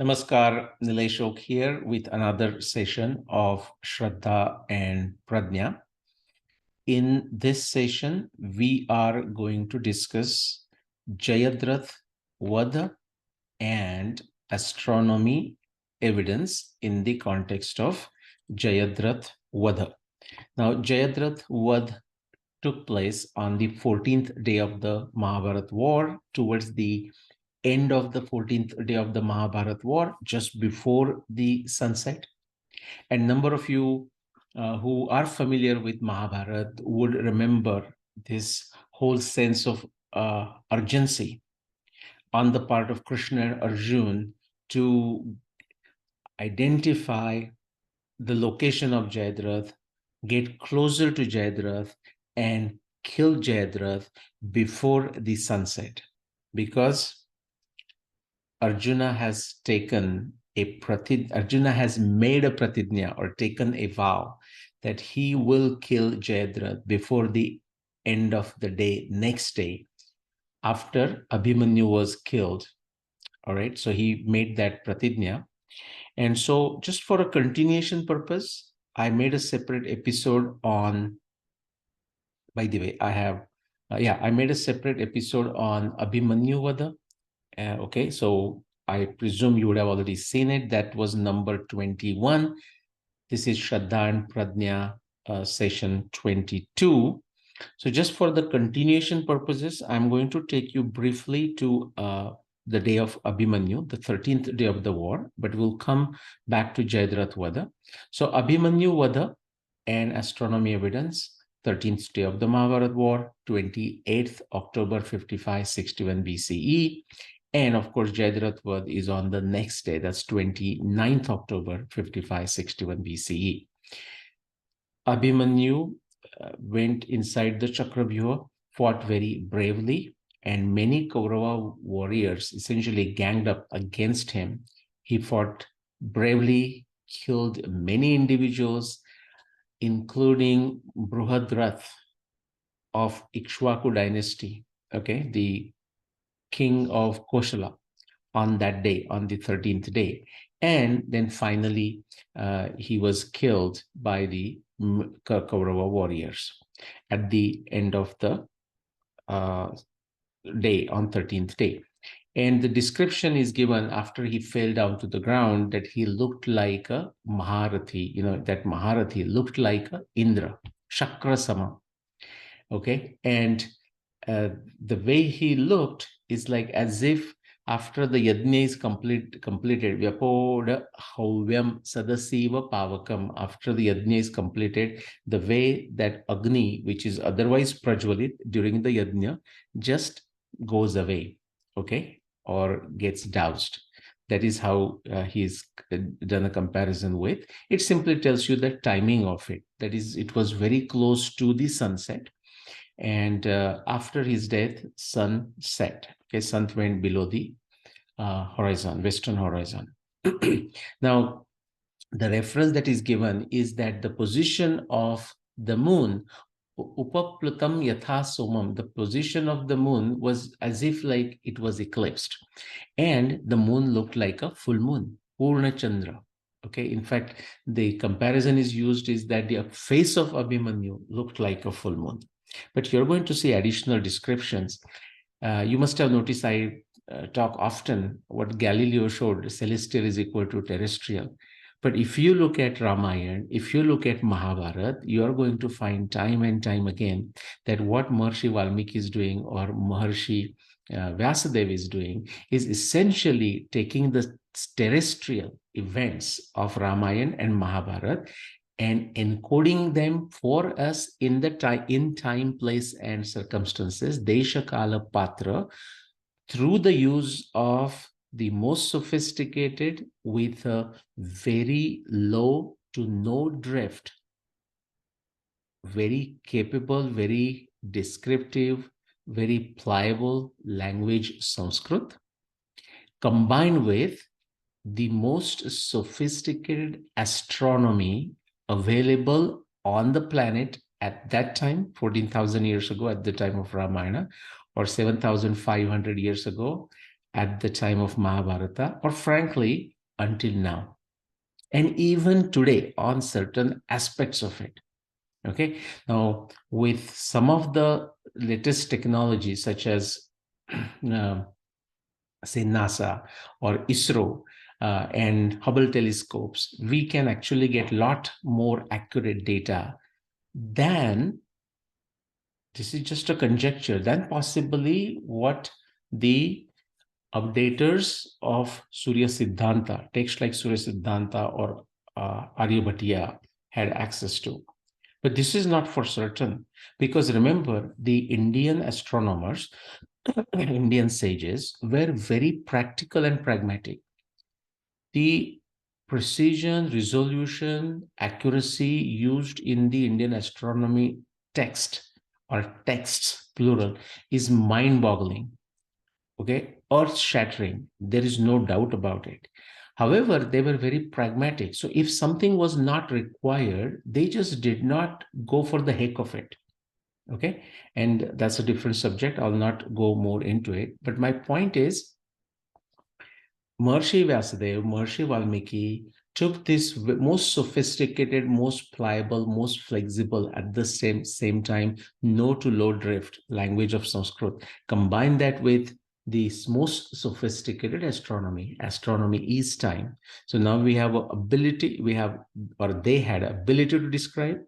Namaskar, Nilesh here with another session of Shraddha and Pradnya. In this session, we are going to discuss Jayadratha-Vadha and astronomy evidence in the context of Jayadratha-Vadha. Now, Jayadratha-Vadha took place on the 14th day of the Mahabharata War, towards the end of the 14th day of the Mahabharata War, just before the sunset. And number of you who are familiar with Mahabharata would remember this whole sense of urgency on the part of Krishna and Arjuna to identify the location of Jayadratha, get closer to Jayadratha, and kill Jayadratha before the sunset. Because Arjuna has Arjuna has made a pratidnya, or taken a vow, that he will kill Jayadratha before the end of the day, next day, after Abhimanyu was killed. All right, so he made that pratidnya. And so just for a continuation purpose, I made a separate episode on, by the way, I made a separate episode on Abhimanyu Vada. Okay, so I presume you would have already seen it. That was number 21. This is Shraddha and Pradnya session 22. So just for the continuation purposes, I'm going to take you briefly to the day of Abhimanyu, the 13th day of the war, but we'll come back to Jayadratha-Vadha. So Abhimanyu Vada and astronomy evidence, 13th day of the Mahabharata War, 28th October 5561 BCE. And of course, Jayadratha-Vadha is on the next day, that's 29th October 5561 BCE. Abhimanyu went inside the Chakravyuha, fought very bravely, and many Kaurava warriors essentially ganged up against him. He fought bravely, killed many individuals, including Bruhadrath of Ikshwaku dynasty, okay, the king of Koshala, on that day, on the 13th day. And then finally, he was killed by the Kaurava warriors at the end of the day, on 13th day. And the description is given after he fell down to the ground, that he looked like a Maharathi, that Maharathi looked like a Indra, Shakra Sama. Okay. And the way he looked is like as if after the yajna is completed, Vyapoda Havyam Sadasiva Pavakam, after the yajna is completed, the way that Agni, which is otherwise prajwalit during the yajna, just goes away, okay, or gets doused. That is how he's done a comparison with. It simply tells you the timing of it. That is, it was very close to the sunset. And after his death, sun set. Okay, sun went below the horizon, western horizon. Now, the reference that is given is that the position of the moon, Upaplutam Yatha Somam, the position of the moon was as if like it was eclipsed. And the moon looked like a full moon, Purna Chandra. Okay, in fact, the comparison is used is that the face of Abhimanyu looked like a full moon. But you're going to see additional descriptions. You must have noticed I talk often what Galileo showed, celestial is equal to terrestrial. But if you look at Ramayana, if you look at Mahabharata, you are going to find time and time again that what Maharshi Valmiki is doing, or Maharshi Vyasadeva is doing, is essentially taking the terrestrial events of Ramayana and Mahabharata and encoding them for us in time, place, and circumstances, Desha Kala Patra, through the use of the most sophisticated with a very low to no drift, very capable, very descriptive, very pliable language Sanskrit, combined with the most sophisticated astronomy available on the planet at that time, 14,000 years ago, at the time of Ramayana, or 7,500 years ago, at the time of Mahabharata, or frankly, until now. And even today on certain aspects of it. Okay. Now, with some of the latest technologies, such as say NASA or ISRO and Hubble telescopes, we can actually get a lot more accurate data than, this is just a conjecture, than possibly what the updaters of Surya Siddhanta, texts like Surya Siddhanta or Aryabhatiya had access to. But this is not for certain, because remember, the Indian astronomers, Indian sages, were very practical and pragmatic. The precision, resolution, accuracy used in the Indian astronomy text or texts, plural, is mind-boggling. Okay, earth-shattering. There is no doubt about it. However, they were very pragmatic. So if something was not required, they just did not go for the heck of it. Okay, and that's a different subject. I'll not go more into it. But my point is, Maharishi Vyasadeva, Maharishi Valmiki took this most sophisticated, most pliable, most flexible, at the same time, no to low drift language of Sanskrit, combine that with the most sophisticated astronomy. Astronomy is time. So now we have ability, or they had ability to describe,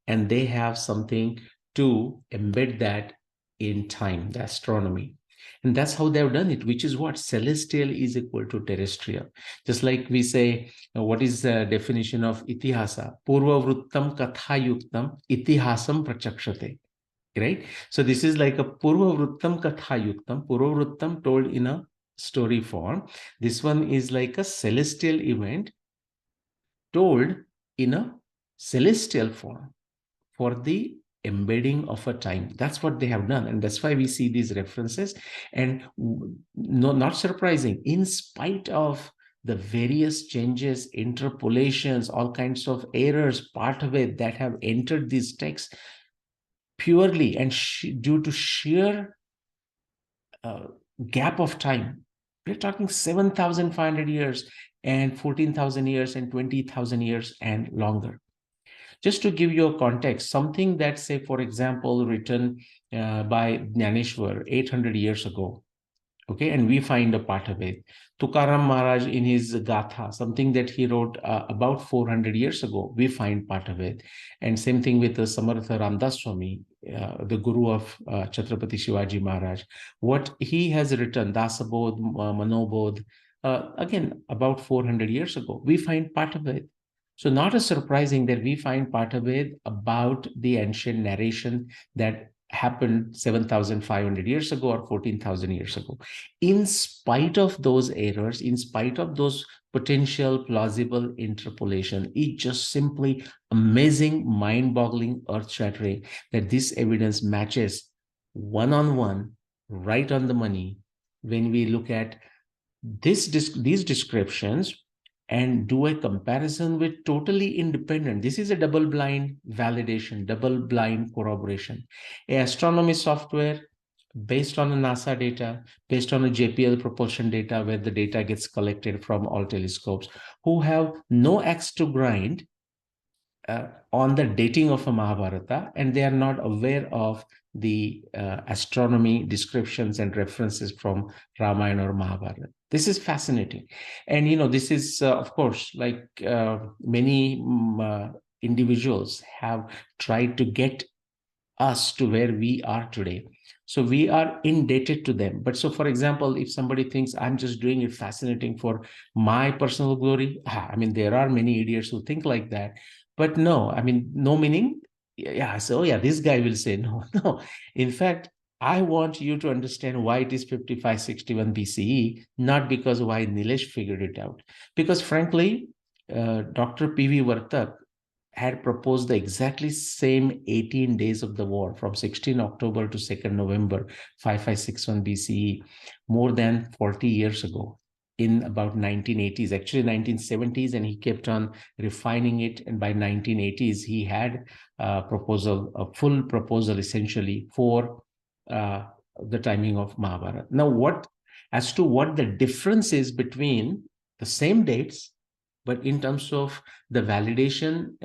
and they have something to embed that in time, the astronomy. And that's how they've done it, which is what? Celestial is equal to terrestrial. Just like we say, what is the definition of itihasa? Purva vruttam katha yuktam itihasam prachakshate. Right? So this is like a purva vruttam katha yuktam, purva vruttam told in a story form. This one is like a celestial event told in a celestial form for the embedding of a time. That's what they have done. And that's why we see these references. And no, not surprising, in spite of the various changes, interpolations, all kinds of errors, part of it that have entered these texts purely and due to sheer gap of time. We're talking 7,500 years and 14,000 years and 20,000 years and longer. Just to give you a context, something that, say, for example, written by Jnaneshwar 800 years ago, okay, and we find a part of it. Tukaram Maharaj in his Gatha, something that he wrote about 400 years ago, we find part of it. And same thing with Samartha Ramdas Swami, the guru of Chhatrapati Shivaji Maharaj. What he has written, Dasabodh, Manobodh, again, about 400 years ago, we find part of it. So not as surprising that we find part of it about the ancient narration that happened 7,500 years ago or 14,000 years ago. In spite of those errors, in spite of those potential plausible interpolation, it's just simply amazing, mind-boggling, earth-shattering that this evidence matches one-on-one, right on the money, when we look at these descriptions and do a comparison with totally independent. This is a double-blind validation, double-blind corroboration. A astronomy software based on a NASA data, based on a JPL propulsion data, where the data gets collected from all telescopes, who have no axe to grind on the dating of a Mahabharata, and they are not aware of the astronomy descriptions and references from Ramayana or Mahabharata. This is fascinating. And, this is, of course, like many individuals have tried to get us to where we are today. So we are indebted to them. But so, for example, if somebody thinks I'm just doing it fascinating for my personal glory, I mean, there are many idiots who think like that. But no, I mean, no meaning. Yeah, so yeah, this guy will say no, no. In fact, I want you to understand why it is 5561 BCE, not because why Nilesh figured it out. Because frankly, Dr. P.V. Vartak had proposed the exactly same 18 days of the war from 16 October to 2nd November 5561 BCE, more than 40 years ago, in about 1980s, actually 1970s, and he kept on refining it. And by 1980s, he had a proposal, a full proposal essentially for the timing of Mahabharata. Now, what as to what the difference is between the same dates, but in terms of the validation,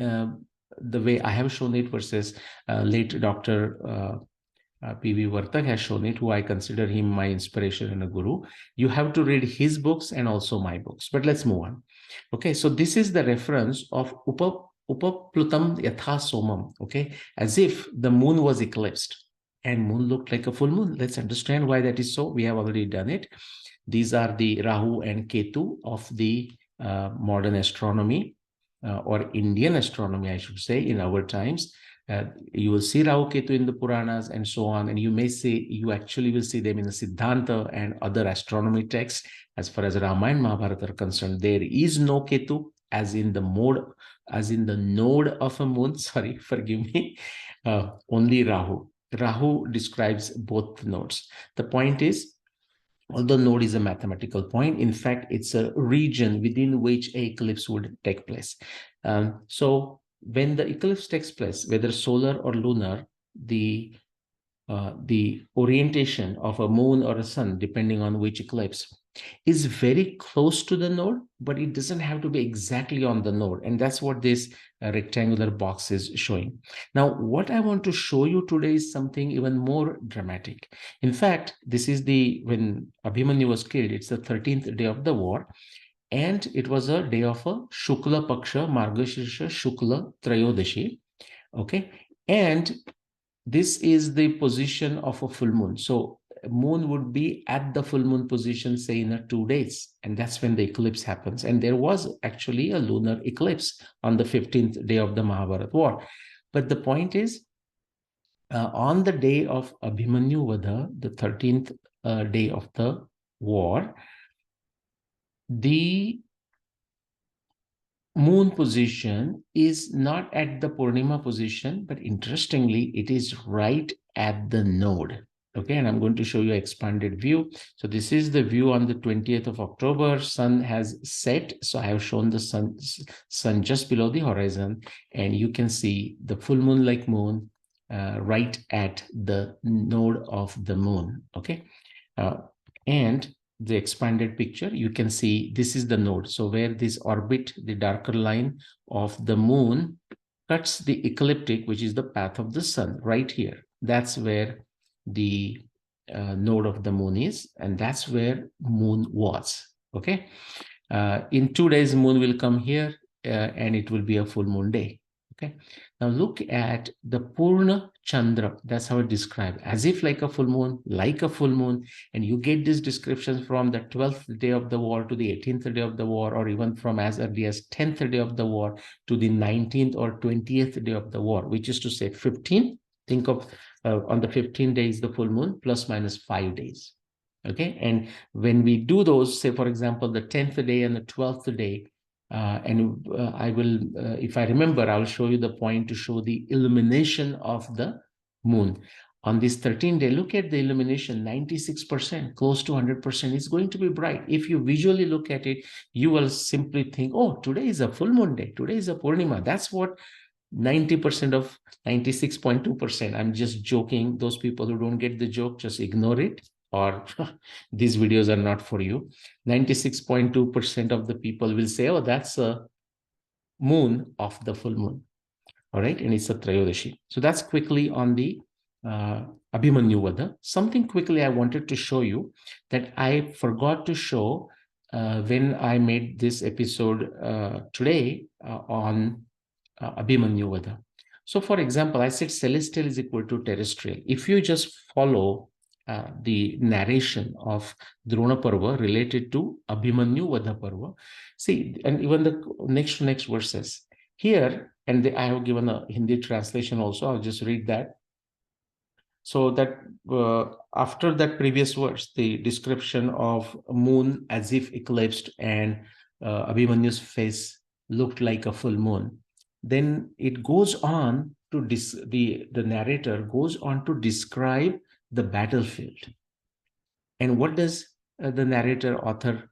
the way I have shown it versus late Dr. P.V. Vartak has shown it, who I consider him my inspiration and a guru. You have to read his books and also my books. But let's move on. Okay, so this is the reference of Upaplutam Yatha Somam, okay, as if the moon was eclipsed and moon looked like a full moon. Let's understand why that is so. We have already done it. These are the Rahu and Ketu of the modern astronomy, or Indian astronomy, I should say, in our times. You will see Rahu Ketu in the Puranas and so on, and you actually will see them in the Siddhanta and other astronomy texts. As far as Ramayana and Mahabharata are concerned, there is no Ketu as in the node of a moon. Sorry, forgive me. Only Rahu. Rahu describes both nodes. The point is, although node is a mathematical point, in fact, it's a region within which an eclipse would take place. So when the eclipse takes place, whether solar or lunar, the orientation of a moon or a sun, depending on which eclipse, is very close to the node, but it doesn't have to be exactly on the node. And that's what this rectangular box is showing. Now, what I want to show you today is something even more dramatic. In fact, this is when Abhimanyu was killed, it's the 13th day of the war. And it was a day of a Shukla Paksha, Margashirsha Shukla Trayodashi. Okay. And this is the position of a full moon. So moon would be at the full moon position, say in 2 days. And that's when the eclipse happens. And there was actually a lunar eclipse on the 15th day of the Mahabharata War. But the point is, on the day of Abhimanyu Vadha, the 13th day of the war, the moon position is not at the Purnima position, but interestingly, it is right at the node. Okay, and I'm going to show you an expanded view. So this is the view on the 20th of October. Sun has set. So I have shown the sun just below the horizon, and you can see the full moon like moon right at the node of the moon. Okay, and the expanded picture, you can see this is the node. So where this orbit, the darker line of the moon cuts the ecliptic, which is the path of the sun right here. That's where the node of the moon is, and that's where moon was. Okay. In 2 days, moon will come here and it will be a full moon day. Okay. Now look at the Purna Chandra. That's how it's described, as if like a full moon, like a full moon. And you get these descriptions from the 12th day of the war to the 18th day of the war, or even from as early as 10th day of the war to the 19th or 20th day of the war, which is to say 15. Think of on the 15th day is the full moon plus minus 5 days. Okay. And when we do those, say, for example, the 10th day and the 12th day, I will, if I remember, I'll show you the point to show the illumination of the moon. On this 13th day, look at the illumination, 96%, close to 100%. It's going to be bright. If you visually look at it, you will simply think, oh, today is a full moon day. Today is a Purnima. That's what 90% of 96.2%. I'm just joking. Those people who don't get the joke, just ignore it, or these videos are not for you. 96.2% of the people will say, oh, that's a moon of the full moon. All right. And it's a Trayodashi. So that's quickly on the Abhimanyu Vadha. Something quickly I wanted to show you that I forgot to show when I made this episode today on Abhimanyu Vadha. So for example, I said celestial is equal to terrestrial. If you just follow the narration of Drona Parva related to Abhimanyu Vadha Parva, see, and even the next verses here, and I have given a Hindi translation also, I'll just read that. So that after that previous verse, the description of moon as if eclipsed and Abhimanyu's face looked like a full moon, then it goes on to the narrator goes on to describe the battlefield. And what does the narrator author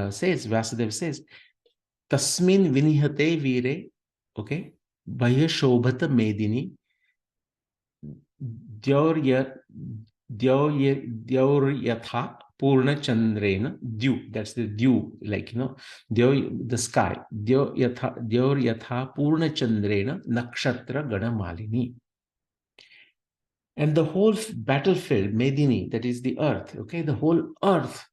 says? Vasudev says, Tasmin vinihate vire, okay, Bhaya Shobhata Medini, Dyaur Yatha Purna Chandrena Dyu. That's the Dyu, like, the sky. Dyor Yatha Purna Chandrena Nakshatra Gana Malini. And the whole battlefield, Medini, that is the earth, okay, the whole earth,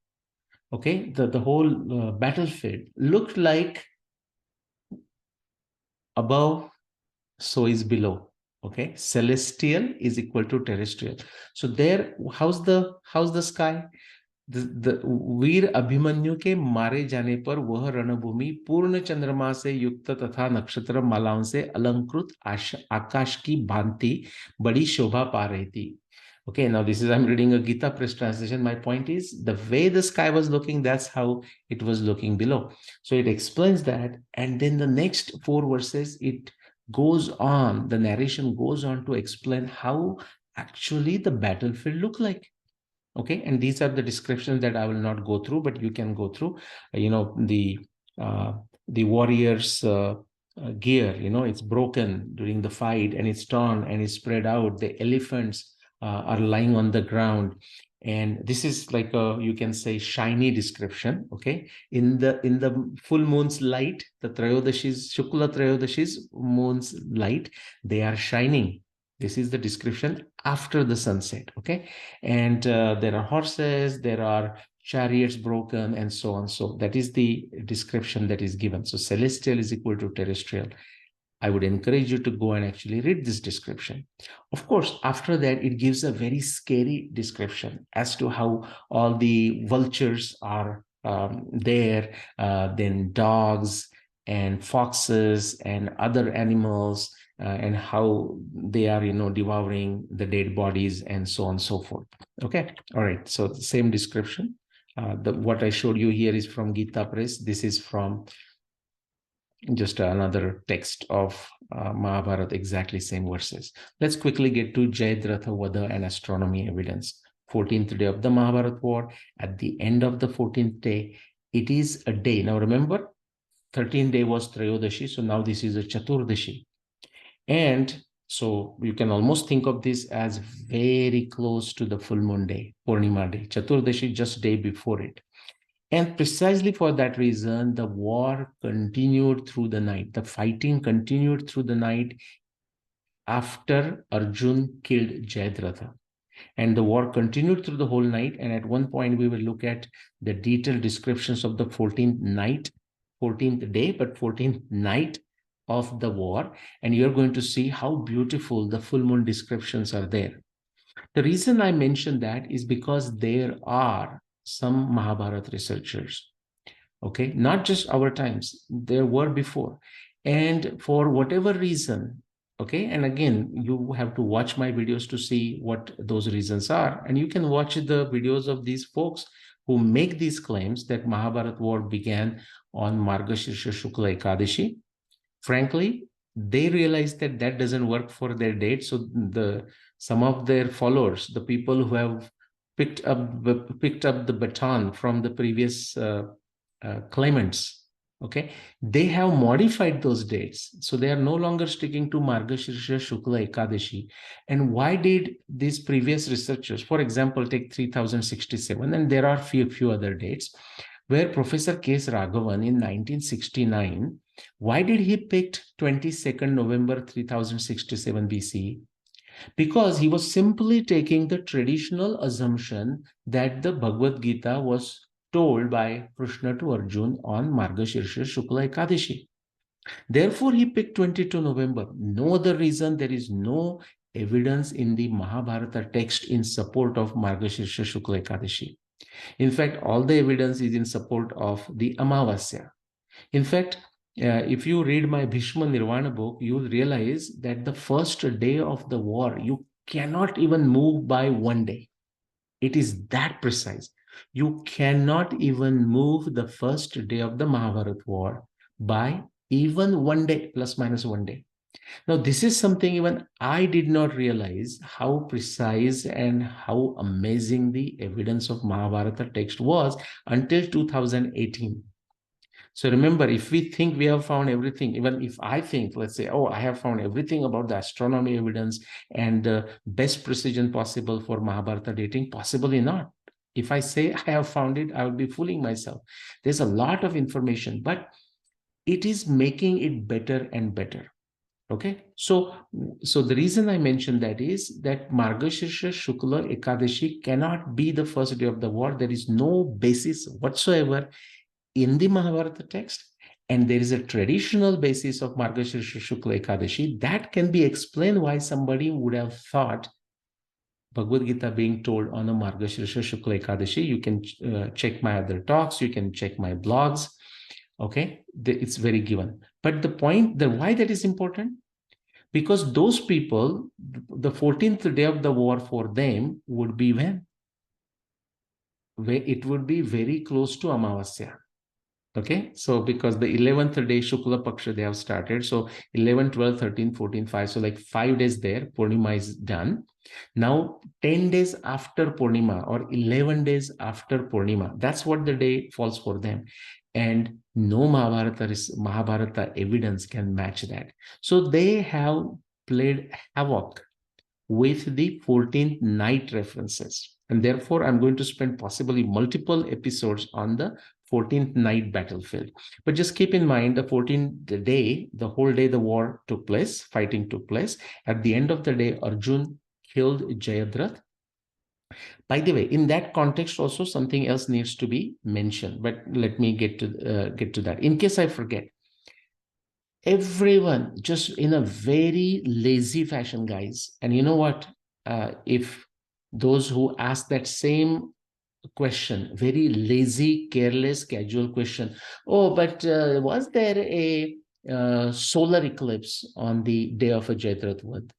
okay, the whole battlefield looked like above, so is below. Okay, celestial is equal to terrestrial. So there, how's the sky? The वीर अभिमन्यु के मारे जाने पर वह रणभूमि पूर्ण चंद्रमा से युक्त तथा नक्षत्र मालाओं से अलंकृत आकाश की भांति बड़ी शोभा पा रही थी. Okay, now this is, I'm reading a Gita press translation. My point is, the way the sky was looking, that's how it was looking below. So it explains that, and then the next 4 verses, it goes on, the narration goes on to explain how actually the battlefield looked like. Okay, and these are the descriptions that I will not go through, but you can go through. The warriors gear, it's broken during the fight, and it's torn and it's spread out. The elephants are lying on the ground, and this is like a, you can say, shiny description. Okay, in the full moon's light, the Trayodashis, Shukla Trayodashis moon's light, they are shining. This is the description after the sunset. Okay, and there are horses, there are chariots broken, and so on. So that is the description that is given. So celestial is equal to terrestrial. I would encourage you to go and actually read this description. Of course, after that, it gives a very scary description as to how all the vultures are there, then dogs and foxes and other animals, and how they are, devouring the dead bodies and so on and so forth. Okay. All right. So the same description. What I showed you here is from Gita Press. This is from just another text of Mahabharata, exactly same verses. Let's quickly get to Jayadratha-Vadha and astronomy evidence. 14th day of the Mahabharata War. At the end of the 14th day, it is a day. Now remember, 13th day was Trayodashi, so now this is a Chaturdashi. And so you can almost think of this as very close to the full moon day, Purnima day. Chaturdashi just day before it. And precisely for that reason, the war continued through the night. The fighting continued through the night after Arjun killed Jayadratha. And the war continued through the whole night. And at one point, we will look at the detailed descriptions of the 14th night, 14th day, but 14th night of the war. And you're going to see how beautiful the full moon descriptions are there. The reason I mention that is because there are some Mahabharata researchers, okay, not just our times, there were before, and for whatever reason, okay, and again, you have to watch my videos to see what those reasons are, and you can watch the videos of these folks who make these claims that Mahabharata war began on Margashirsha Shukla Ekadashi. Frankly, they realize that that doesn't work for their date, so some of their followers, the people who have picked up the baton from the previous claimants, okay, they have modified those dates, so they are no longer sticking to Margashirsha Shukla Ekadashi. And why did these previous researchers, for example, take 3067, and there are few other dates, where Professor K.S. Raghavan in 1969, why did he pick 22nd November 3067 BCE? Because he was simply taking the traditional assumption that the Bhagavad Gita was told by Krishna to Arjun on Margashirsha Shukla Ekadashi. Therefore, he picked 22 November. No other reason. There is no evidence in the Mahabharata text in support of Margashirsha Shukla Ekadashi. In fact, all the evidence is in support of the Amavasya. In fact, if you read my Bhishma Nirvana book, you will realize that the first day of the war, you cannot even move by one day. It is that precise. You cannot even move the first day of the Mahabharata war by even one day, plus minus one day. Now, this is something even I did not realize how precise and how amazing the evidence of Mahabharata text was until 2018. So remember, if we think we have found everything, even if I think, let's say, oh, I have found everything about the astronomy evidence and the best precision possible for Mahabharata dating, possibly not. If I say I have found it, I would be fooling myself. There's a lot of information, but it is making it better and better. Okay, so the reason I mentioned that is that Margashirsha Shukla Ekadashi cannot be the first day of the war. There is no basis whatsoever in the Mahabharata text, and there is a traditional basis of Margashirsha Shukla Ekadashi that can be explained why somebody would have thought Bhagavad Gita being told on a Margashirsha Shukla Ekadashi. You can check my other talks, you can check my blogs. Okay, it's very given. But the point, the why that is important, because those people, the 14th day of the war for them would be when? Where it would be very close to Amavasya. Okay, so because the 11th day Shukla Paksha they have started, so 11, 12, 13, 14, 5, so like 5 days there, Purnima is done. Now 10 days after Purnima or 11 days after Purnima, that's what the day falls for them. And no Mahabharata evidence can match that. So they have played havoc with the 14th night references. And therefore, I'm going to spend possibly multiple episodes on the 14th night battlefield. But just keep in mind the 14th day, the whole day the war took place, fighting took place. At the end of the day, Arjun killed Jayadratha. By the way, in that context also something else needs to be mentioned, but let me get to that. In case I forget, everyone just in a very lazy fashion, guys. And you know what? If those who ask that same question, very lazy, careless, casual question, oh, but was there a solar eclipse on the day of a Jayadratha-Vadha?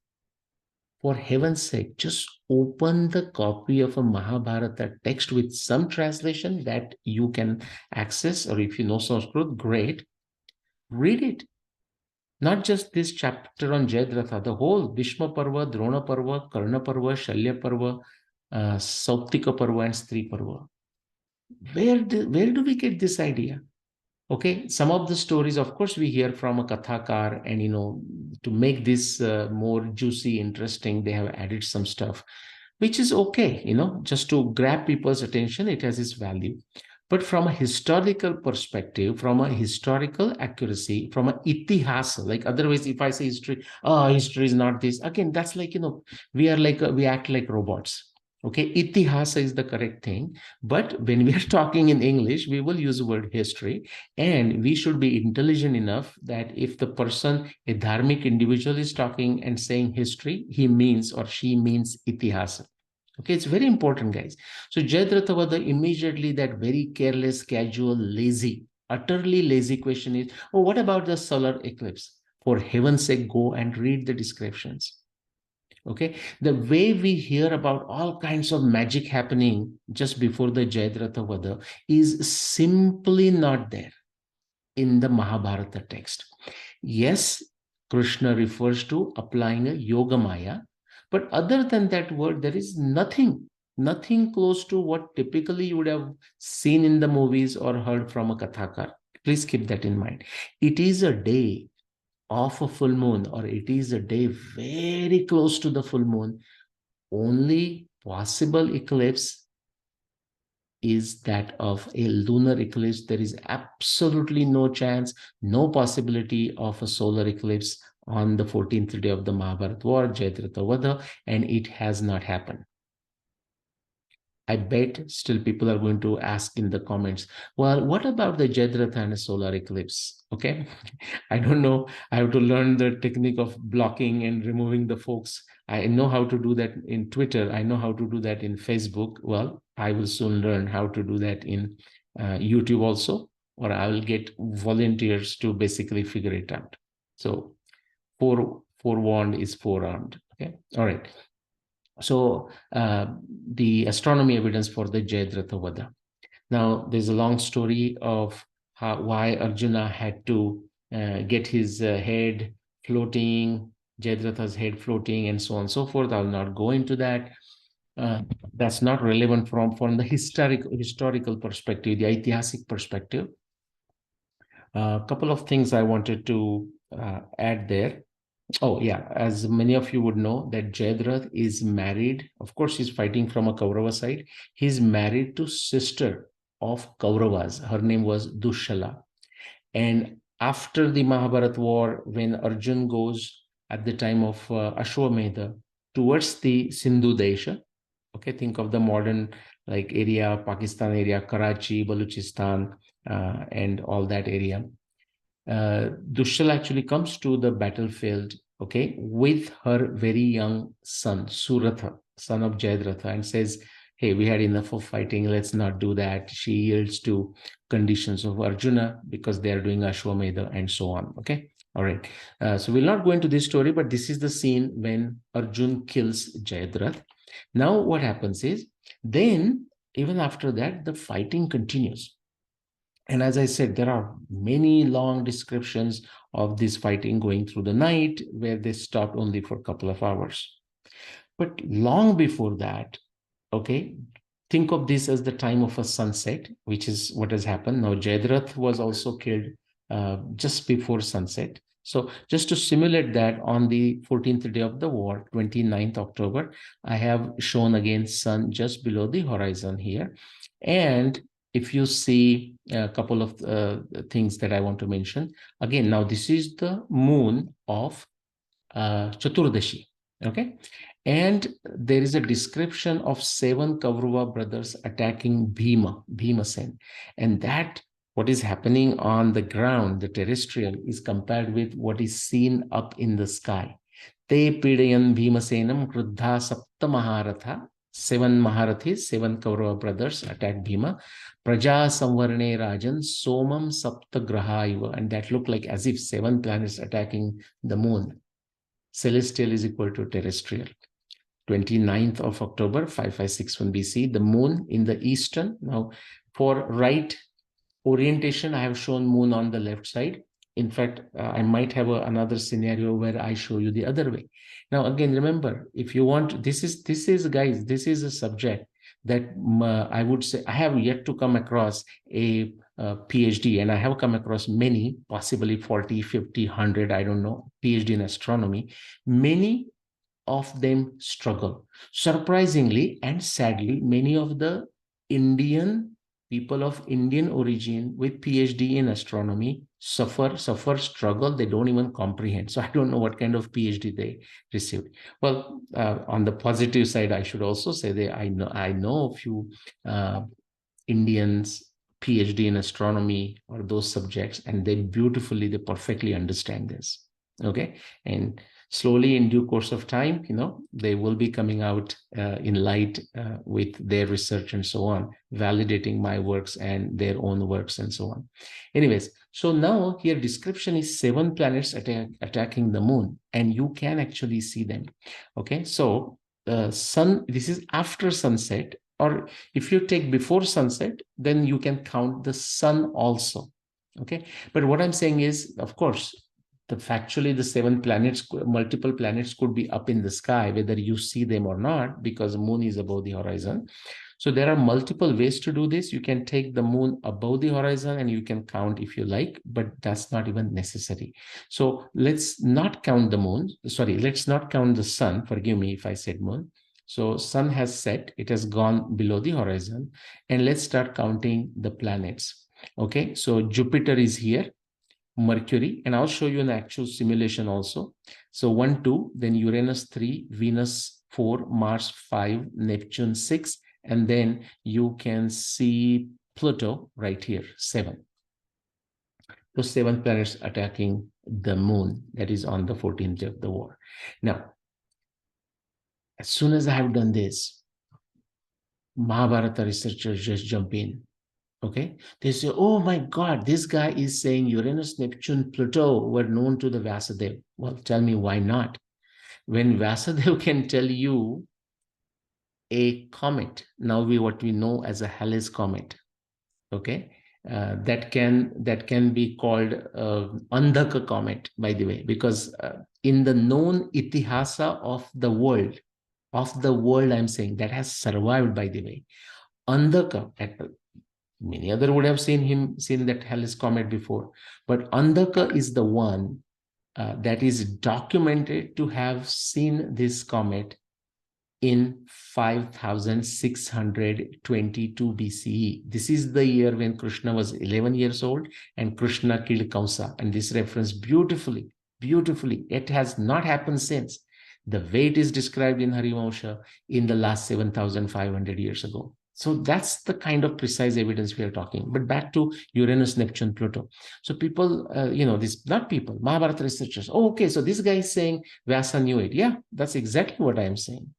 For heaven's sake, just open the copy of a Mahabharata text with some translation that you can access, or if you know Sanskrit, great, read it. Not just this chapter on Jayadratha, the whole Bhishma Parva, Drona Parva, Karna Parva, Shalya Parva, Sauptika Parva, and Stri Parva. Where do we get this idea? Okay, some of the stories, of course, we hear from a Kathakar, and to make this more juicy, interesting, they have added some stuff, which is okay, just to grab people's attention, it has its value. But from a historical perspective, from a historical accuracy, from an itihasa, like otherwise, if I say history, history is not this. Again, that's like, we act like robots. Okay, itihasa is the correct thing. But when we are talking in English, we will use the word history, and we should be intelligent enough that if the person, a dharmic individual, is talking and saying history, he means or she means itihasa. Okay, it's very important, guys. So Jayadratha-Vadha, immediately that very careless, casual, lazy, utterly lazy question is, oh, what about the solar eclipse? For heaven's sake, go and read the descriptions. Okay, the way we hear about all kinds of magic happening just before the Jayadratha-Vadha is simply not there in the Mahabharata text. Yes, Krishna refers to applying a yoga maya, but other than that word, there is nothing close to what typically you would have seen in the movies or heard from a Kathakar. Please keep that in mind. It is a day of a full moon, or it is a day very close to the full moon. Only possible eclipse is that of a lunar eclipse. There is absolutely no chance, no possibility of a solar eclipse on the 14th day of the Mahabharata War, Jayadratha-Vadha, and it has not happened. I bet still people are going to ask in the comments, well, what about the Jayadratha and a solar eclipse? Okay, I don't know. I have to learn the technique of blocking and removing the folks. I know how to do that in Twitter. I know how to do that in Facebook. Well, I will soon learn how to do that in YouTube also, or I will get volunteers to basically figure it out. So forewarned is forearmed. Okay, all right. So the astronomy evidence for the Jayadratha-Vadha. Now, there's a long story of why Arjuna had to get his head floating, Jayadratha's head floating, and so on and so forth. I'll not go into that. That's not relevant from the historical perspective, the Aitihasic perspective. A couple of things I wanted to add there. Oh, yeah. As many of you would know, that Jayadratha is married. Of course, he's fighting from a Kaurava side. He's married to sister of Kauravas. Her name was Dushala. And after the Mahabharata War, when Arjun goes at the time of Ashwamedha towards the Sindhu Desha, okay, think of the modern like area, Pakistan area, Karachi, Baluchistan, and all that area. Dushal actually comes to the battlefield, okay, with her very young son, Suratha, son of Jayadratha, and says, hey, we had enough of fighting, let's not do that. She yields to conditions of Arjuna because they are doing Ashwamedha and so on, okay? All right. So we'll not go into this story, but this is the scene when Arjun kills Jayadratha. Now what happens is, then even after that, the fighting continues. And as I said, there are many long descriptions of this fighting going through the night where they stopped only for a couple of hours. But long before that, okay, think of this as the time of a sunset, which is what has happened. Now, Jayadratha was also killed just before sunset. So just to simulate that, on the 14th day of the war, 29th October, I have shown again sun just below the horizon here. And if you see a couple of things that I want to mention, again, now this is the moon of Chaturdashi, okay? And there is a description of 7 Kaurava brothers attacking Bhimasen. And that, what is happening on the ground, the terrestrial, is compared with what is seen up in the sky. Te pidayan Bhimasenam Kruddha Sapta Maharatha. 7 Maharathis, 7 Kaurava brothers attack Bhima. Praja Samvarne Rajan Somam Sapta Grahaiva. And that looked like as if 7 planets attacking the moon. Celestial is equal to terrestrial. 29th of October, 5561 BC, the moon in the eastern. Now, for right orientation, I have shown moon on the left side. In fact, I might have another scenario where I show you the other way. Now, again, remember, if you want, this is guys, this is a subject that I would say I have yet to come across a PhD, and I have come across many, possibly 40, 50, 100, I don't know, PhD in astronomy. Many of them struggle. Surprisingly and sadly, many of the Indian people of Indian origin with PhD in astronomy suffer, struggle. They don't even comprehend. So I don't know what kind of PhD they received. Well, on the positive side, I should also say that I know a few Indians PhD in astronomy or those subjects, and they perfectly understand this. Okay, and slowly in due course of time, they will be coming out in light with their research and so on, validating my works and their own works and so on. Anyways, so now here description is 7 planets attacking the moon, and you can actually see them. Okay, so sun, this is after sunset, or if you take before sunset, then you can count the sun also. Okay, but what I'm saying is, of course, factually the 7 planets, multiple planets could be up in the sky, whether you see them or not, because the moon is above the horizon. So there are multiple ways to do this. You can take the moon above the horizon and you can count if you like, but that's not even necessary. So let's not count the moon. Sorry, let's not count the sun. Forgive me if I said moon. So sun has set, it has gone below the horizon, and let's start counting the planets. Okay, so Jupiter is here, Mercury, and I'll show you an actual simulation also. So 1, 2, then Uranus 3, Venus 4, Mars 5, Neptune 6, and then you can see Pluto right here, 7. Those 7 planets attacking the moon that is on the 14th day of the war. Now, as soon as I have done this, Mahabharata researchers just jump in. Okay, they say, oh my God, this guy is saying Uranus, Neptune, Pluto were known to the Vyasadeva. Well, tell me why not? When Vyasadeva can tell you a comet, now what we know as a Halley's comet, okay, that can be called Andhaka comet, by the way, because in the known itihasa of the world, I'm saying, that has survived, by the way, Andhaka, many other would have seen that Halley's comet before, but Andhaka is the one that is documented to have seen this comet in 5622 BCE. This is the year when Krishna was 11 years old and Krishna killed Kamsa. And this reference beautifully, it has not happened since. The way it is described in Harivamsha in the last 7,500 years ago. So that's the kind of precise evidence we are talking. But back to Uranus, Neptune, Pluto. So people, not people, Mahabharata researchers. Oh, okay, so this guy is saying Vyasa knew it. Yeah, that's exactly what I am saying.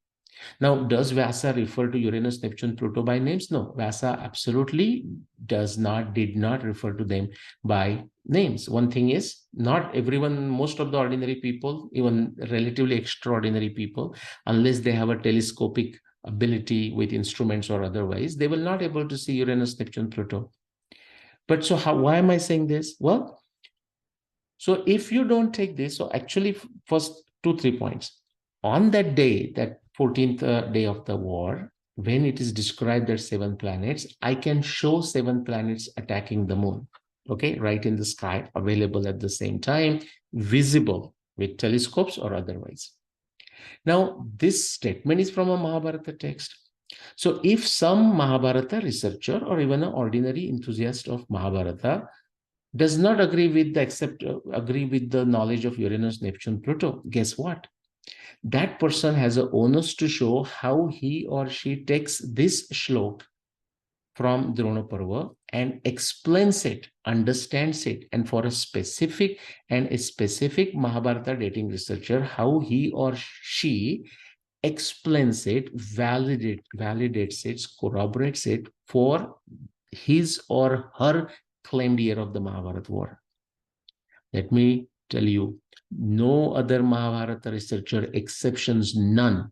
Now, does Vyasa refer to Uranus, Neptune, Pluto by names? No, Vyasa absolutely did not refer to them by names. One thing is, not everyone, most of the ordinary people, even relatively extraordinary people, unless they have a telescopic ability with instruments or otherwise, they will not able to see Uranus, Neptune, Pluto. But so why am I saying this? Well, so if you don't take this, so actually first 2-3 points. On that day, that 14th day of the war, when it is described as 7 planets, I can show 7 planets attacking the moon, okay, right in the sky, available at the same time, visible with telescopes or otherwise. Now, this statement is from a Mahabharata text. So if some Mahabharata researcher or even an ordinary enthusiast of Mahabharata does not agree with the knowledge of Uranus, Neptune, Pluto, guess what? That person has an onus to show how he or she takes this shlok from Drona Parva and explains it, understands it, and for a specific Mahabharata dating researcher, how he or she explains it, validates it, corroborates it for his or her claimed year of the Mahabharata War. Let me tell you, no other Mahabharata researcher, exceptions none,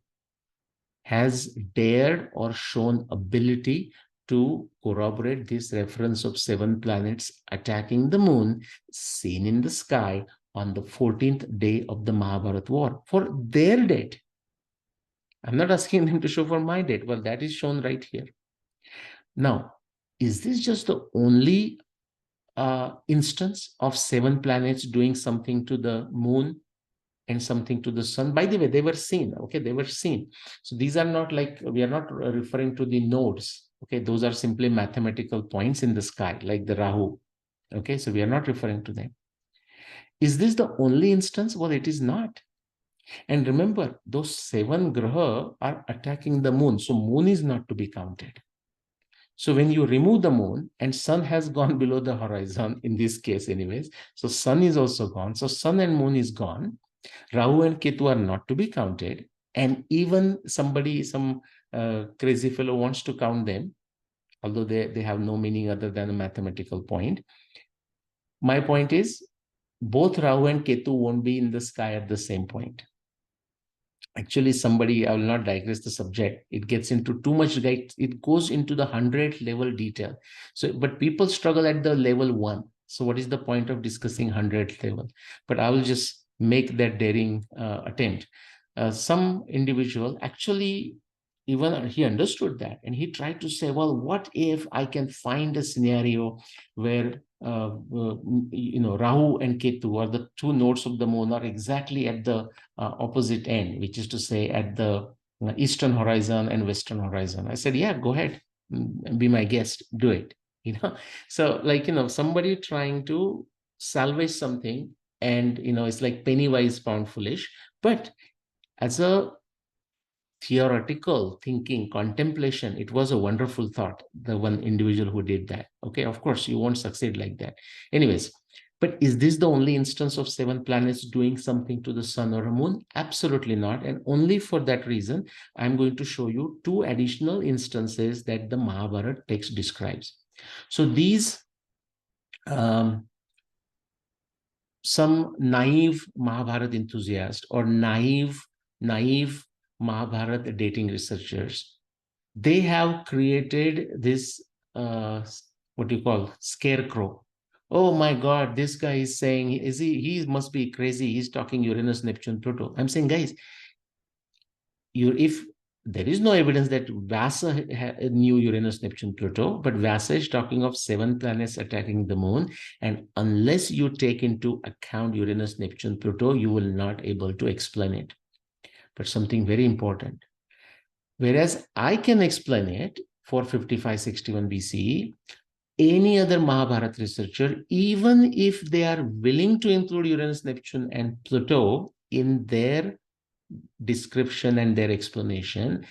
has dared or shown ability to corroborate this reference of 7 planets attacking the moon seen in the sky on the 14th day of the Mahabharata War for their date. I'm not asking them to show for my date. Well, that is shown right here. Now, is this just the only instance of 7 planets doing something to the moon and something to the sun? By the way, they were seen. Okay, they were seen. So these are not like, we are not referring to the nodes. Okay, those are simply mathematical points in the sky, like the Rahu. Okay, so we are not referring to them. Is this the only instance? Well, it is not. And remember, those 7 graha are attacking the moon. So moon is not to be counted. So when you remove the moon and sun has gone below the horizon, in this case anyways, so sun is also gone. So sun and moon is gone. Rahu and Ketu are not to be counted. And even somebody, some crazy fellow wants to count them, although they have no meaning other than a mathematical point. My point is, both Rahu and Ketu won't be in the sky at the same point. Actually, I will not digress the subject. It gets into too much, it goes into the 100th level detail. So, but people struggle at the level 1. So what is the point of discussing 100th level? But I will just make that daring attempt. Some individual actually, even he understood that, and he tried to say, well, what if I can find a scenario where Rahu and Ketu, or the 2 nodes of the moon, are exactly at the opposite end, which is to say at the eastern horizon and western horizon. I said, yeah, go ahead, be my guest, do it. So like, somebody trying to salvage something, and it's like penny wise, pound foolish. But as a theoretical thinking, contemplation, it was a wonderful thought, the one individual who did that. Okay, of course, you won't succeed like that. Anyways, but is this the only instance of 7 planets doing something to the sun or a moon? Absolutely not. And only for that reason, I'm going to show you 2 additional instances that the Mahabharata text describes. So these, some naive Mahabharata enthusiast or naive Mahabharata dating researchers, they have created this, what do you call, scarecrow. Oh my God, this guy is saying, he must be crazy. He's talking Uranus, Neptune, Pluto. I'm saying, guys, if there is no evidence that Vyasa knew Uranus, Neptune, Pluto, but Vyasa is talking of 7 planets attacking the moon. And unless you take into account Uranus, Neptune, Pluto, you will not able to explain it. But something very important. Whereas I can explain it for 5561 BCE, any other Mahabharata researcher, even if they are willing to include Uranus, Neptune, and Pluto in their description and their explanation,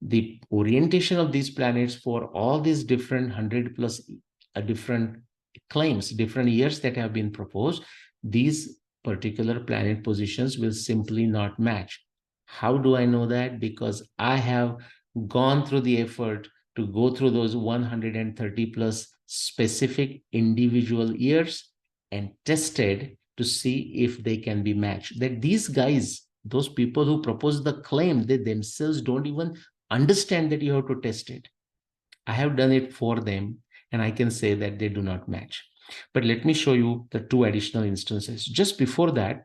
the orientation of these planets for all these different 100 plus different claims, different years that have been proposed, these particular planet positions will simply not match. How do I know that? Because I have gone through the effort to go through those 130 plus specific individual years and tested to see if they can be matched. That these guys, those people who propose the claim, they themselves don't even understand that you have to test it. I have done it for them, and I can say that they do not match. But let me show you the 2 additional instances. Just before that,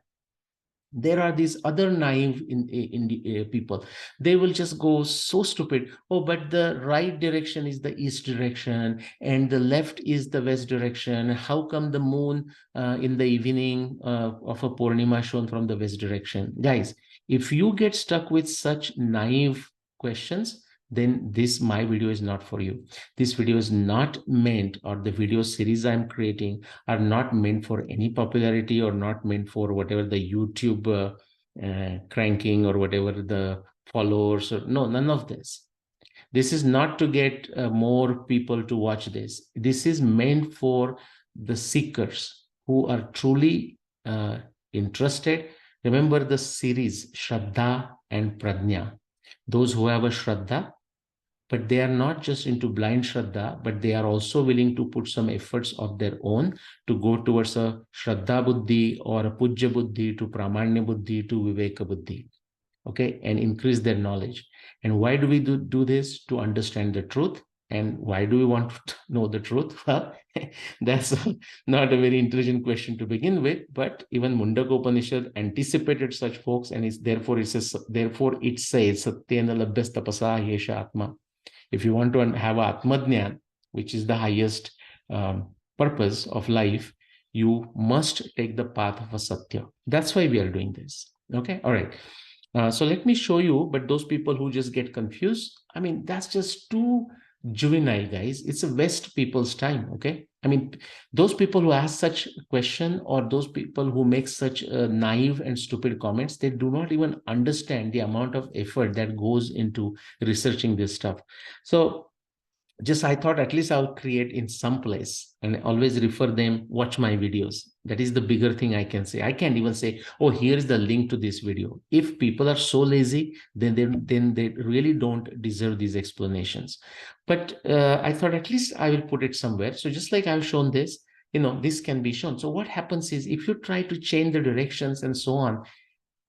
there are these other naive people. They will just go so stupid. Oh, but the right direction is the east direction and the left is the west direction. How come the moon in the evening of a Purnima shown from the west direction? Guys, if you get stuck with such naive questions, then my video is not for you. This video is not meant, or the video series I'm creating are not meant for any popularity, or not meant for whatever the YouTube cranking or whatever the followers, or no, none of this. This is not to get more people to watch this. This is meant for the seekers who are truly interested. Remember the series Shraddha and Prajna. Those who have a Shraddha, but they are not just into blind Shraddha, but they are also willing to put some efforts of their own to go towards a Shraddha Buddhi or a Pujya Buddhi to Pramanya Buddhi to Viveka Buddhi, okay, and increase their knowledge. And why do we do this? To understand the truth. And why do we want to know the truth? Well, that's not a very intelligent question to begin with, but even Mundaka Upanishad anticipated such folks, and therefore it says, Satyena labhyas tapasa yesha atma. If you want to have Atmadnyan, which is the highest purpose of life, you must take the path of a Satya. That's why we are doing this. Okay, all right. So let me show you, but those people who just get confused, I mean, that's just too juvenile, guys. It's a West people's time, okay? I mean, those people who ask such question, or those people who make such naive and stupid comments, they do not even understand the amount of effort that goes into researching this stuff. So just I thought at least I'll create in some place and always refer them, watch my videos. That is the bigger thing I can say. I can't even say, oh, here's the link to this video. If people are so lazy, then they really don't deserve these explanations. But I thought at least I will put it somewhere. So just like I've shown this, this can be shown. So what happens is, if you try to change the directions and so on,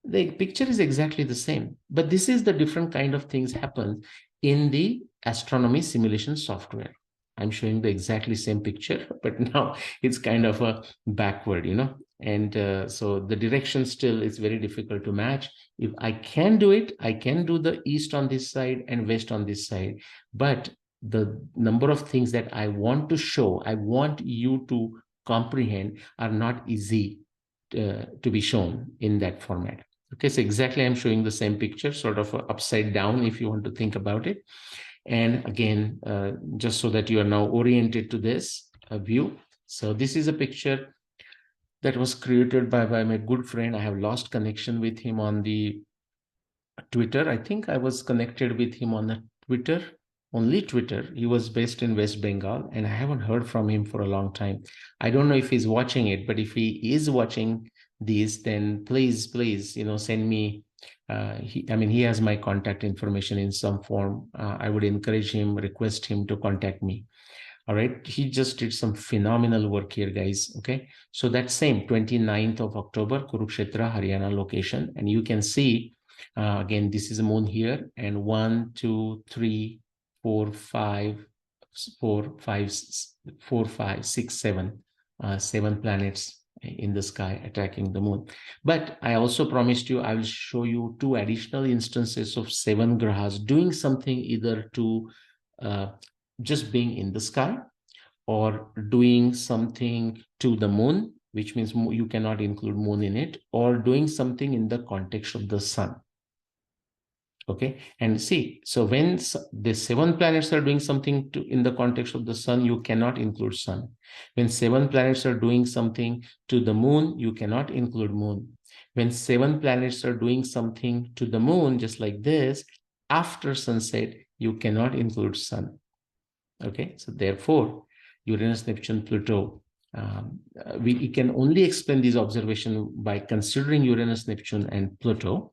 the picture is exactly the same. But this is the different kind of things happen in the astronomy simulation software. I'm showing the exactly same picture, but now it's kind of a backward, and so the direction still is very difficult to match. If I can do it, I can do the east on this side and west on this side, but the number of things that I want to show, I want you to comprehend, are not easy to be shown in that format. Okay, so exactly I'm showing the same picture, sort of upside down, if you want to think about it. And again, just so that you are now oriented to this view. So this is a picture that was created by my good friend. I have lost connection with him on the Twitter. I think I was connected with him on the Twitter, only Twitter. He was based in West Bengal, and I haven't heard from him for a long time. I don't know if he's watching it, but if he is watching these, then please, send me. He has my contact information in some form. I would encourage him, request him to contact me. All right. He just did some phenomenal work here, guys. Okay. So that same 29th of October, Kurukshetra, Haryana location. And you can see, again, this is a moon here, and 1, 2, 3, 4, 5, 6, 7, 7 planets in the sky attacking the moon. But I also promised you I will show you 2 additional instances of 7 grahas doing something, either to just being in the sky, or doing something to the moon, which means you cannot include moon in it, or doing something in the context of the sun. Okay, and see, so when the 7 planets are doing something in the context of the sun, you cannot include sun. When 7 planets are doing something to the moon, you cannot include moon. When 7 planets are doing something to the moon, just like this, after sunset, you cannot include sun. Okay, so therefore, Uranus, Neptune, Pluto, we can only explain these observations by considering Uranus, Neptune, and Pluto.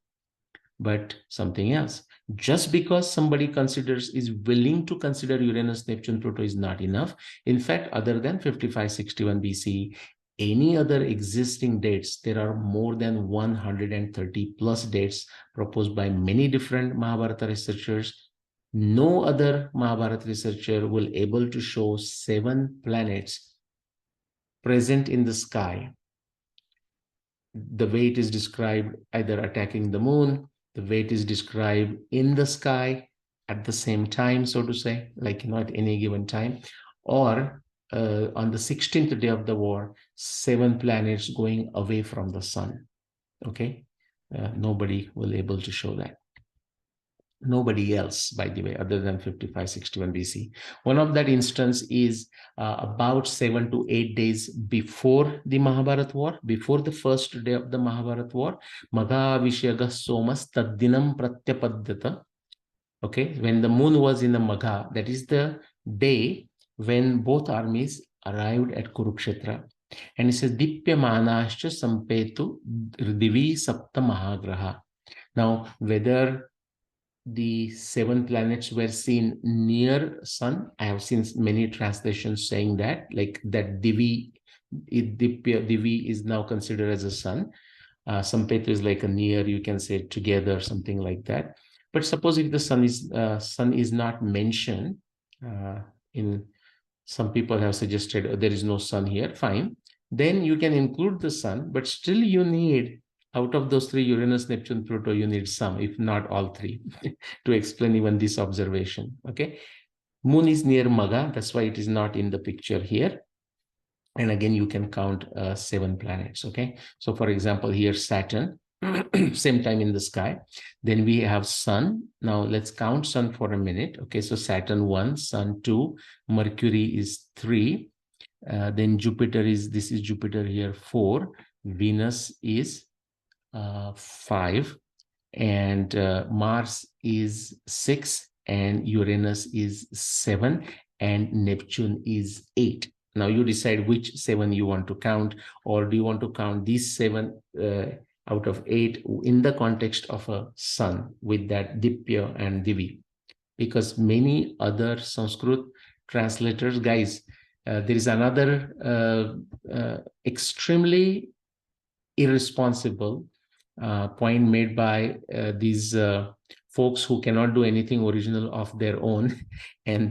But something else, just because somebody is willing to consider Uranus, Neptune, Pluto is not enough. In fact, other than 5561 BCE, any other existing dates, there are more than 130 plus dates proposed by many different Mahabharata researchers. No other Mahabharata researcher will able to show 7 planets present in the sky the way it is described, either attacking the moon, the way it is described in the sky at the same time, so to say, like at any given time, or on the 16th day of the war, 7 planets going away from the sun. Okay, nobody will able to show that. Nobody else, by the way, other than 5561 BC. One of that instance is about 7 to 8 days before the Mahabharata War, before the first day of the Mahabharata War. Magha Vishaga Somas Taddinam Pratyapadyata. Okay, when the moon was in the Magha, that is the day when both armies arrived at Kurukshetra. And it says, Dipya Manascha Sampetu Divi Sapta Mahagraha. Now, whether the 7 planets were seen near sun, I have seen many translations saying that, like that Divi is now considered as a sun. Sampetu is like a near, you can say together, something like that. But suppose if the sun is not mentioned, in some people have suggested there is no sun here, fine. Then you can include the sun, but still you need, out of those 3, Uranus, Neptune, Pluto, you need some, if not all 3, to explain even this observation. Okay. Moon is near Magha, that's why it is not in the picture here. And again, you can count 7 planets. Okay. So for example, here Saturn, same time in the sky. Then we have Sun. Now let's count Sun for a minute. Okay. So Saturn 1, Sun 2, Mercury is 3. Then Jupiter this is Jupiter here, 4. Venus is 5. And Mars is 6. And Uranus is 7. And Neptune is 8. Now you decide which 7 you want to count, or do you want to count these 7 out of 8 in the context of a sun with that Dipya and Divi? Because many other Sanskrit translators, guys, there is another extremely irresponsible point made by these folks who cannot do anything original of their own, and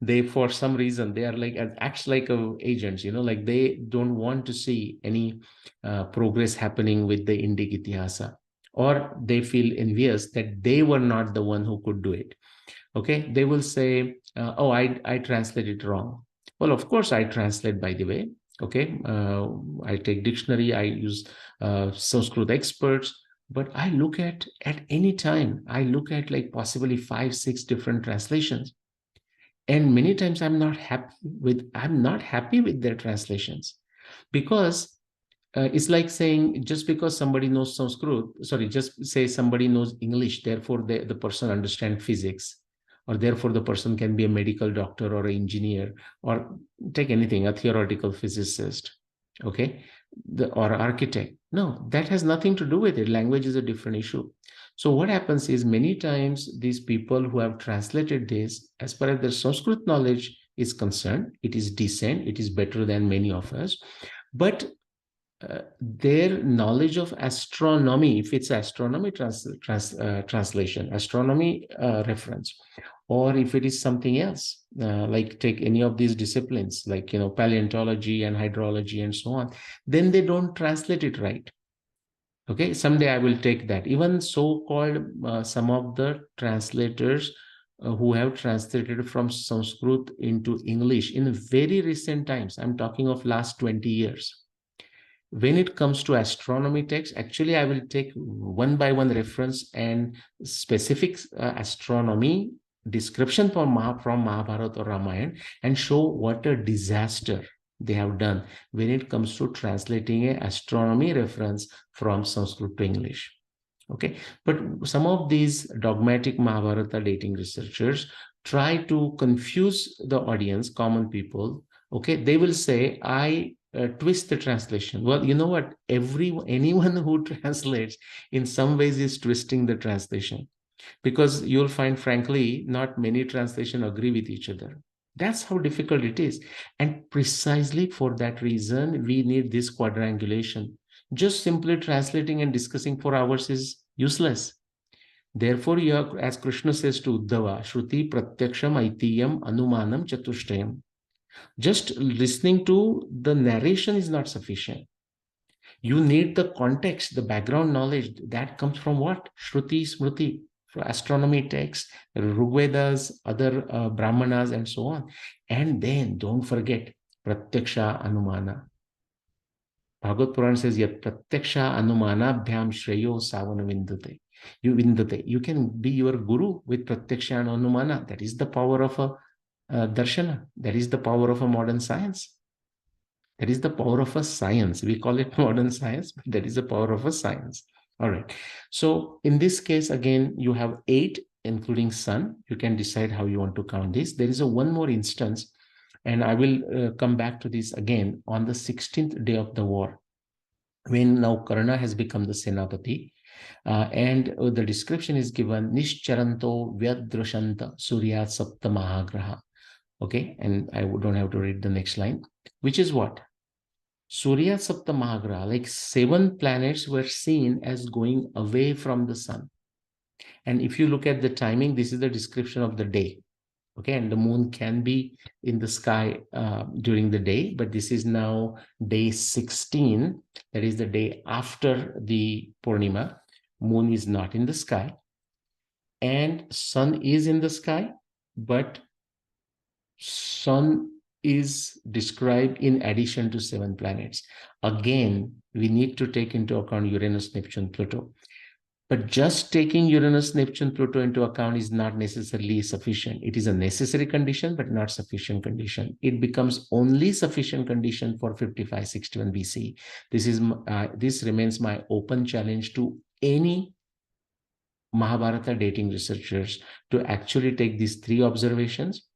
they for some reason they are like acts like agents, like they don't want to see any progress happening with the Indic Itihasa, or they feel envious that they were not the one who could do it. Okay, they will say, oh, I translated wrong. Well, of course I translate, by the way. Okay, I take dictionary, I use Sanskrit experts, but I look at any time, I look at like possibly 5, 6 different translations. And many times I'm not happy with their translations, because it's like saying, just because somebody knows Sanskrit, just say somebody knows English, therefore the person understands physics, or therefore the person can be a medical doctor or an engineer, or take anything, a theoretical physicist, okay, or architect. No, that has nothing to do with it. Language is a different issue. So what happens is, many times these people who have translated this, as far as their Sanskrit knowledge is concerned, it is decent, it is better than many of us, but their knowledge of astronomy, if it's astronomy translation, astronomy reference, Or if it is something else, like take any of these disciplines, like, paleontology and hydrology and so on, then they don't translate it right. Okay, someday I will take that. Even so-called some of the translators who have translated from Sanskrit into English in very recent times, I'm talking of last 20 years. When it comes to astronomy text, actually, I will take one by one reference and specific astronomy description from Mahabharata or Ramayana and show what a disaster they have done when it comes to translating a astronomy reference from Sanskrit to English. Okay, but some of these dogmatic Mahabharata dating researchers try to confuse the audience, common people. Okay, they will say, I twist the translation. Well, you know what? Anyone who translates in some ways is twisting the translation, because you'll find, frankly, not many translations agree with each other. That's how difficult it is. And precisely for that reason, we need this quadrangulation. Just simply translating and discussing for hours is useless. Therefore, you are, as Krishna says to Uddhava, Shruti Pratyaksham Aitiyam Anumanam Chatushtayam. Just listening to the narration is not sufficient. You need the context, the background knowledge. That comes from what? Shruti, Smriti, astronomy texts, Rigvedas, other Brahmanas, and so on. And then don't forget Pratyaksha Anumana. Bhagavad Puran says, Yat Pratyaksha Anumana Bhyam Shreyo Savana Vindate. You can be your guru with Pratyaksha and Anumana. That is the power of a Darshana. That is the power of a modern science. That is the power of a science. We call it modern science, but that is the power of a science. All right. So in this case, again, you have 8, including sun. You can decide how you want to count this. There is one more instance, and I will come back to this again on the 16th day of the war, when now Karna has become the Senapati. And the description is given, Nishcharanto Vyadrashanta Surya Sapta Mahagraha. Okay, and I don't have to read the next line, which is what? Surya Sapta Mahagraha, like 7 planets were seen as going away from the sun. And if you look at the timing, this is the description of the day. Okay, and the moon can be in the sky during the day, but this is now day 16. That is the day after the Purnima. Moon is not in the sky, and sun is in the sky, but sun is described in addition to 7 planets. Again, we need to take into account Uranus, Neptune, Pluto. But just taking Uranus, Neptune, Pluto into account is not necessarily sufficient. It is a necessary condition, but not sufficient condition. It becomes only sufficient condition for 5561 BCE. This remains my open challenge to any Mahabharata dating researchers to actually take these 3 observations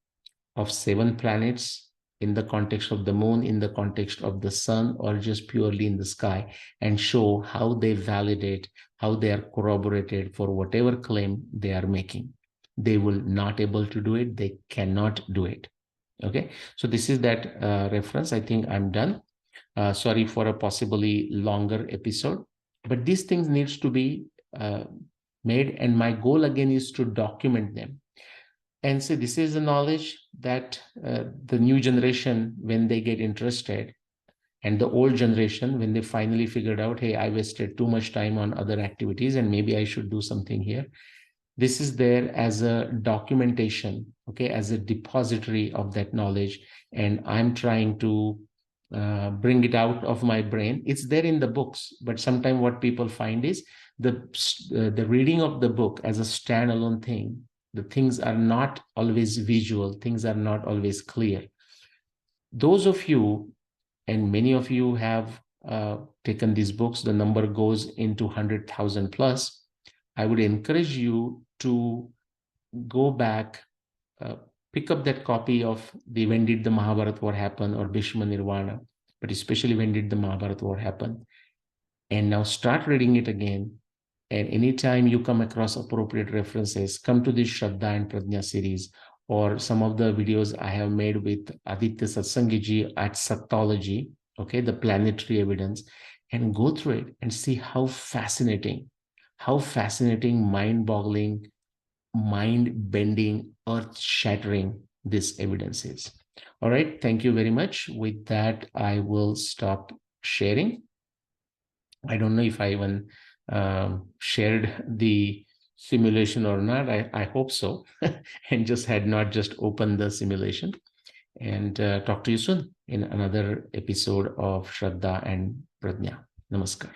of 7 planets in the context of the moon, in the context of the sun, or just purely in the sky, and show how they validate, how they are corroborated for whatever claim they are making. They will not able to do it. They cannot do it. Okay. So this is that reference. I think I'm done. Sorry for a possibly longer episode, but these things needs to be made. And my goal again is to document them. And so this is the knowledge that the new generation, when they get interested, and the old generation, when they finally figured out, hey, I wasted too much time on other activities and maybe I should do something here. This is there as a documentation, okay, as a depository of that knowledge. And I'm trying to bring it out of my brain. It's there in the books, but sometimes what people find is the reading of the book as a standalone thing. The things are not always visual. Things are not always clear. Those of you, and many of you have taken these books, the number goes into 100,000 plus. I would encourage you to go back, pick up that copy of When Did the Mahabharata War Happen, or Bhishma Nirvana, but especially When Did the Mahabharata War Happen, and now start reading it again. And anytime you come across appropriate references, come to this Shraddha and Prajna series, or some of the videos I have made with Aditya Satsangiji at Sattology, okay, the planetary evidence, and go through it and see how fascinating, mind-boggling, mind-bending, earth-shattering this evidence is. All right, thank you very much. With that, I will stop sharing. I don't know if I even shared the simulation or not. I hope so, and just had not just opened the simulation. And talk to you soon in another episode of Shraddha and Pradnya. Namaskar.